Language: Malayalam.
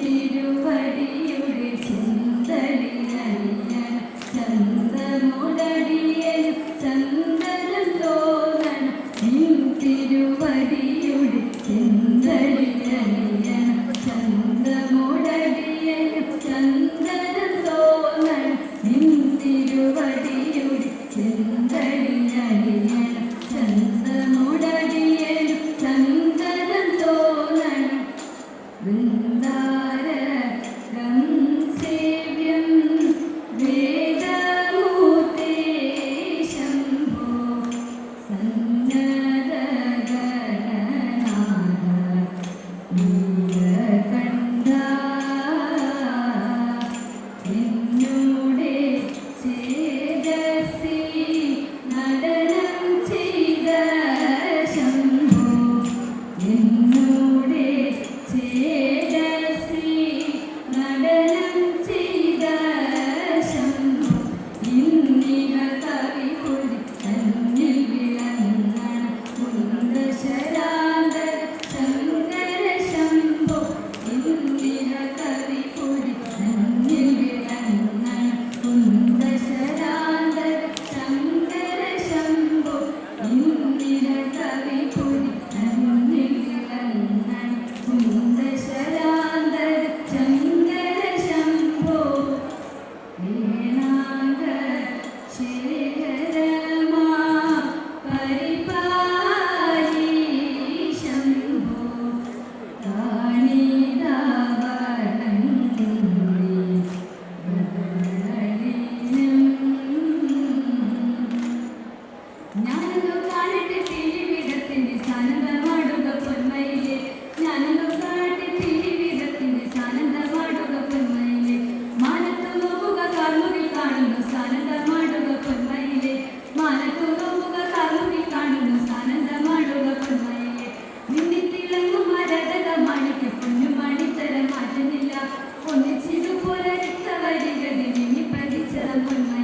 തിരുവടിയുടെ ചിന്തളിയണിയൻ ചന്തമുടടിയൻ ചന്ദനം തോന്നണം നിൻ തിരുവടിയുടെ ചിന്തളിയണിയൻ ചന്തമുടടിയൻ ചന്ദനം തോന്നണം നിൻ തിരുവടിയുടെ ചിന്തളിയണിയൻ ചന്തമുടടിയൻ ചന്ദനം തോന്നണം വൃന്ദാരകം സേവ്യം വേദമൂർത്തേ ശംഭോ സന്നദ്ധഗണനാഥ നീലകണ്ഠ എന്നോടെ ചേതസി നടനം ചെയ്ത ശംഭോ എന്നോടെ ചേതസി നടനം ചെയ്ത ശംഭോ ഇന്നിഹ കവിപുരി തന്നിൽ വിളങ്ങണ കുന്ദശരാന്തര ശങ്കര ശംഭോ ഇന്നിഹ കവിപുരി തന്നിൽ വിളങ്ങണ കുന്ദശരാന്തര ശങ്കര ശംഭോ ഇന്നിഹ കവിപുരി തന്നിൽ വിളങ്ങണ കുന്ദശരാന്തര ശങ്കര ശംഭോ വേണാംഗ ശേഖരമാ പരിപാലി ശംഭോ കാണിതാവളങ്ങി ബദലിനം ഞാനൊന്നു കാണട്ടെ തിരുവിടത്തിന്റെ സാനന്ദമാടുക പൊന്മയിലെ ഞാനൊന്നു കാണട്ടെ തിരുവിടത്തിന്റെ സാനന്ദമാടുക പൊന്മയിലെ മാനത്തു നോക്കുക കാർമുകിൽ കാണുന്നു സാനന്ദമാടുക പൊന്മയിലെ മാനത്തു നോക്കുക കാർമുകിൽ കാണുന്നു സാനന്ദമാടുക പൊന്മയിലെ മിന്നിത്തിളങ്ങും മരതക മാണിക്ക പൊന്നു മണിത്തരം മാറ്റുന്നില്ല ഒന്നിച്ചിതുപോലെ രക്തവരികളിൽ മിന്നി പതിച്ച പൊന്മ